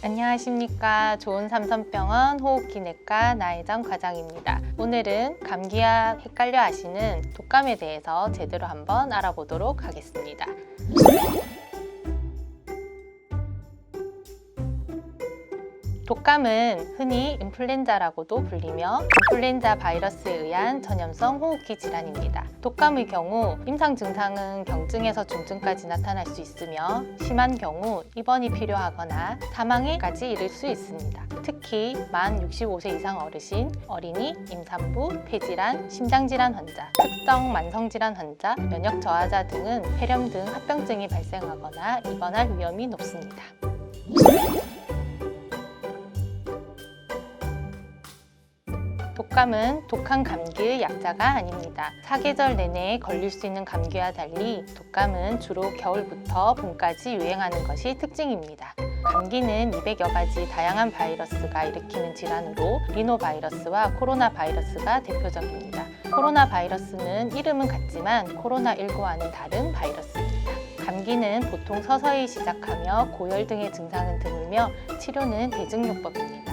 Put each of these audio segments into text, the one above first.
안녕하십니까. 좋은 삼성병원 호흡기내과 나혜정 과장입니다. 오늘은 감기와 헷갈려 하시는 독감에 대해서 제대로 한번 알아보도록 하겠습니다. 독감은 흔히 인플루엔자라고도 불리며 인플루엔자 바이러스에 의한 전염성 호흡기 질환입니다. 독감의 경우 임상 증상은 경증에서 중증까지 나타날 수 있으며 심한 경우 입원이 필요하거나 사망에까지 이를 수 있습니다. 특히 만 65세 이상 어르신, 어린이, 임산부, 폐질환, 심장질환 환자, 특성 만성질환 환자, 면역 저하자 등은 폐렴 등 합병증이 발생하거나 입원할 위험이 높습니다. 독감은 독한 감기의 약자가 아닙니다. 사계절 내내 걸릴 수 있는 감기와 달리 독감은 주로 겨울부터 봄까지 유행하는 것이 특징입니다. 감기는 200여 가지 다양한 바이러스가 일으키는 질환으로 리노바이러스와 코로나 바이러스가 대표적입니다. 코로나 바이러스는 이름은 같지만 코로나19와는 다른 바이러스입니다. 감기는 보통 서서히 시작하며 고열 등의 증상은 드물며 치료는 대증요법입니다.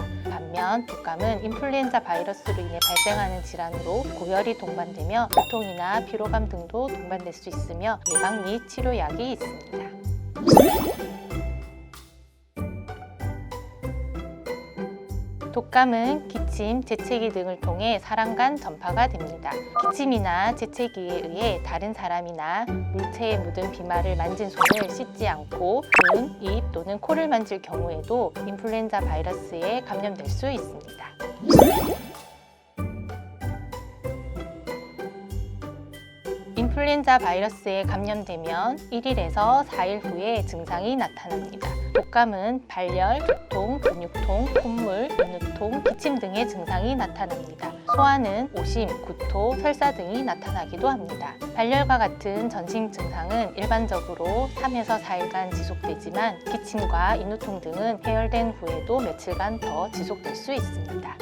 반면 독감은 인플루엔자 바이러스로 인해 발생하는 질환으로 고열이 동반되며 두통이나 피로감 등도 동반될 수 있으며 예방 및 치료약이 있습니다. 독감은 기침, 재채기 등을 통해 사람 간 전파가 됩니다. 기침이나 재채기에 의해 다른 사람이나 물체에 묻은 비말을 만진 손을 씻지 않고 눈, 입 또는 코를 만질 경우에도 인플루엔자 바이러스에 감염될 수 있습니다. 인플루엔자 바이러스에 감염되면 1일에서 4일 후에 증상이 나타납니다. 독감은 발열, 두통, 근육통, 콧물, 인후통, 기침 등의 증상이 나타납니다. 소아는 오심, 구토, 설사 등이 나타나기도 합니다. 발열과 같은 전신 증상은 일반적으로 3에서 4일간 지속되지만 기침과 인후통 등은 해열된 후에도 며칠간 더 지속될 수 있습니다.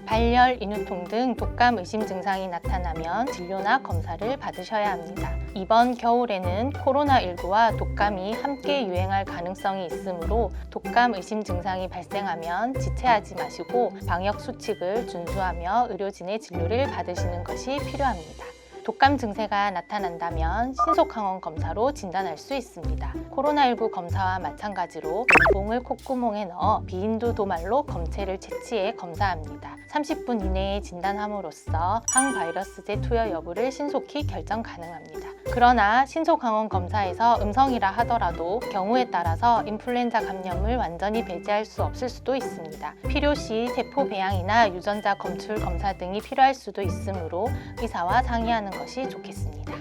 발열, 인후통 등 독감 의심 증상이 나타나면 진료나 검사를 받으셔야 합니다. 이번 겨울에는 코로나19와 독감이 함께 유행할 가능성이 있으므로 독감 의심 증상이 발생하면 지체하지 마시고 방역 수칙을 준수하며 의료진의 진료를 받으시는 것이 필요합니다. 독감 증세가 나타난다면 신속항원 검사로 진단할 수 있습니다. 코로나19 검사와 마찬가지로 면봉을 콧구멍에 넣어 비인두 도말로 검체를 채취해 검사합니다. 30분 이내에 진단함으로써 항바이러스제 투여 여부를 신속히 결정 가능합니다. 그러나 신속항원 검사에서 음성이라 하더라도 경우에 따라서 인플루엔자 감염을 완전히 배제할 수 없을 수도 있습니다. 필요시 세포 배양이나 유전자 검출 검사 등이 필요할 수도 있으므로 의사와 상의하는 것이 좋겠습니다.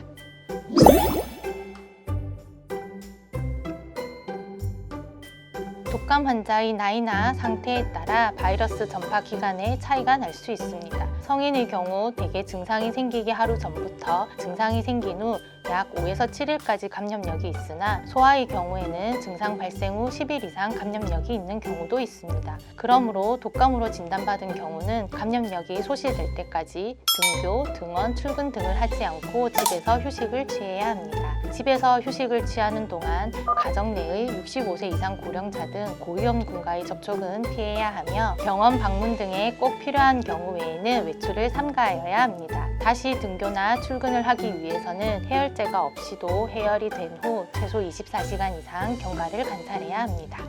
독감 환자의 나이나 상태에 따라 바이러스 전파 기간에 차이가 날 수 있습니다. 성인의 경우 대개 증상이 생기기 하루 전부터 증상이 생긴 후 약 5에서 7일까지 감염력이 있으나 소아의 경우에는 증상 발생 후 10일 이상 감염력이 있는 경우도 있습니다. 그러므로 독감으로 진단받은 경우는 감염력이 소실될 때까지 등교, 등원, 출근 등을 하지 않고 집에서 휴식을 취해야 합니다. 집에서 휴식을 취하는 동안 가정 내의 65세 이상 고령자 등 고위험 군과의 접촉은 피해야 하며 병원 방문 등에 꼭 필요한 경우 외에는 외출을 삼가하여야 합니다. 다시 등교나 출근을 하기 위해서는 해열제가 없이도 해열이 된 후 최소 24시간 이상 경과를 관찰해야 합니다.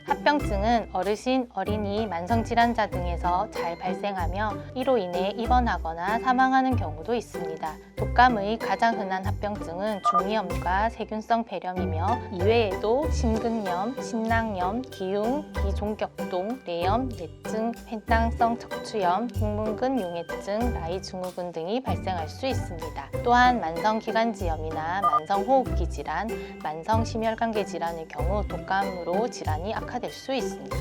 합병증은 어르신, 어린이, 만성질환자 등에서 잘 발생하며 이로 인해 입원하거나 사망하는 경우도 있습니다. 독감의 가장 흔한 합병증은 중이염과 세균성 폐렴이며 이외에도 심근염, 심낭염, 기흉, 기종격동, 뇌염, 뇌증, 팽당성 척추염, 흉문근 용해증, 라이 증후군 등이 발생할 수 있습니다. 또한 만성기관지염이나 만성호흡기 질환, 만성심혈관계 질환의 경우 독감으로 질환이 악화될 수 있습니다.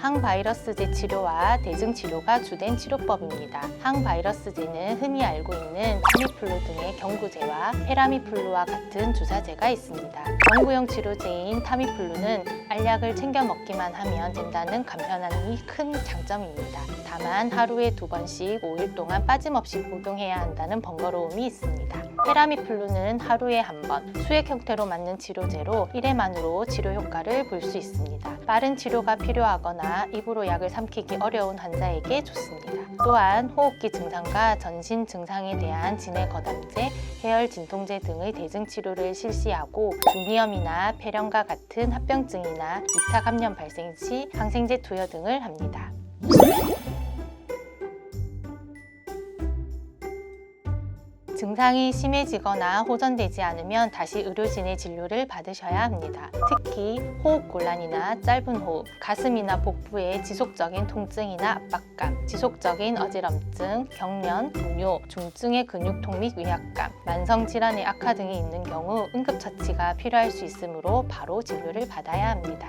항바이러스제 치료와 대증 치료가 주된 치료법입니다. 항바이러스제는 흔히 알고 있는 타미플루 등의 경구제와 페라미플루와 같은 주사제가 있습니다. 경구용 치료제인 타미플루는 알약을 챙겨 먹기만 하면 된다는 간편함이 큰 장점입니다. 다만 하루에 2번씩 5일 동안 빠짐없이 복용해야 한다는 번거로움이 있습니다. 페라미플루는 하루에 1번 수액 형태로 맞는 치료제로 1회만으로 치료 효과를 볼 수 있습니다. 빠른 치료가 필요하거나 입으로 약을 삼키기 어려운 환자에게 좋습니다. 또한 호흡기 증상과 전신 증상에 대한 진해 거담제, 해열 진통제 등의 대증 치료를 실시하고 중이염이나 폐렴과 같은 합병증이나 2차 감염 발생 시 항생제 투여 등을 합니다. 증상이 심해지거나 호전되지 않으면 다시 의료진의 진료를 받으셔야 합니다. 특히 호흡곤란이나 짧은 호흡, 가슴이나 복부의 지속적인 통증이나 압박감, 지속적인 어지럼증, 경련, 분뇨, 중증의 근육통 및 위압감, 만성질환의 악화 등이 있는 경우 응급처치가 필요할 수 있으므로 바로 진료를 받아야 합니다.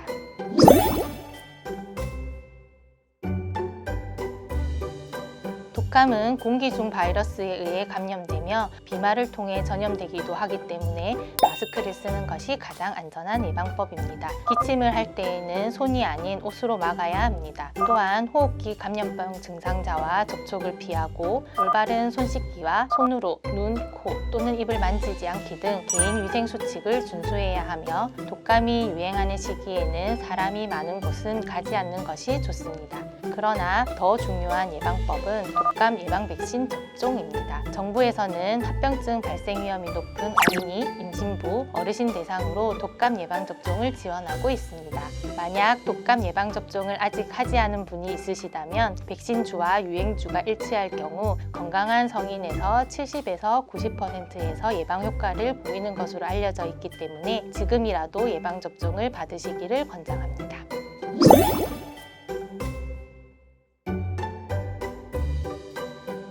독감은 공기 중 바이러스에 의해 감염되며 비말을 통해 전염되기도 하기 때문에 마스크를 쓰는 것이 가장 안전한 예방법입니다. 기침을 할 때에는 손이 아닌 옷으로 막아야 합니다. 또한 호흡기 감염병 증상자와 접촉을 피하고 올바른 손 씻기와 손으로 눈, 코 또는 입을 만지지 않기 등 개인 위생 수칙을 준수해야 하며 독감이 유행하는 시기에는 사람이 많은 곳은 가지 않는 것이 좋습니다. 그러나 더 중요한 예방법은 독감 예방 백신 접종입니다. 정부에서는 합병증 발생 위험이 높은 어린이, 임신부, 어르신 대상으로 독감 예방 접종을 지원하고 있습니다. 만약 독감 예방 접종을 아직 하지 않은 분이 있으시다면 백신주와 유행주가 일치할 경우 건강한 성인에서 70에서 90%에서 예방 효과를 보이는 것으로 알려져 있기 때문에 지금이라도 예방 접종을 받으시기를 권장합니다.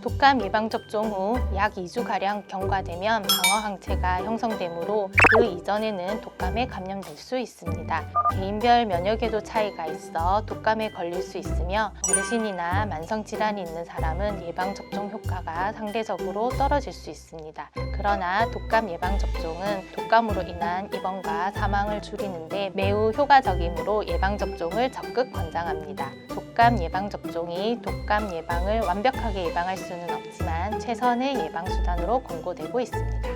독감 예방접종 후 약 2주가량 경과되면 방어 항체가 형성되므로 그 이전에는 독감에 감염될 수 있습니다. 개인별 면역에도 차이가 있어 독감에 걸릴 수 있으며 어르신이나 만성질환이 있는 사람은 예방접종 효과가 상대적으로 떨어질 수 있습니다. 그러나 독감 예방접종은 독감으로 인한 입원과 사망을 줄이는 데 매우 효과적이므로 예방접종을 적극 권장합니다. 독감 예방접종이 독감 예방을 완벽하게 예방할 수는 없지만 최선의 예방수단으로 권고되고 있습니다.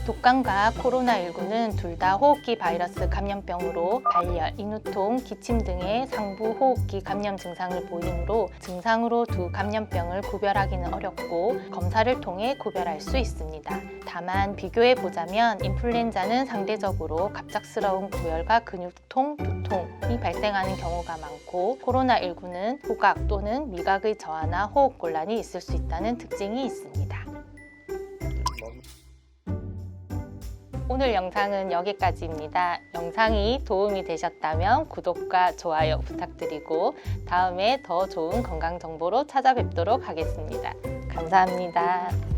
독감과 코로나19는 둘 다 호흡기 바이러스 감염병으로 발열, 인후통, 기침 등의 상부 호흡기 감염 증상을 보이므로 증상으로 두 감염병을 구별하기는 어렵고 검사를 통해 구별할 수 있습니다. 다만 비교해 보자면 인플루엔자는 상대적으로 갑작스러운 고열과 근육통, 두통이 발생하는 경우가 많고 코로나19는 후각 또는 미각의 저하나 호흡곤란이 있을 수 있다는 특징이 있습니다. 오늘 영상은 여기까지입니다. 영상이 도움이 되셨다면 구독과 좋아요 부탁드리고 다음에 더 좋은 건강 정보로 찾아뵙도록 하겠습니다. 감사합니다.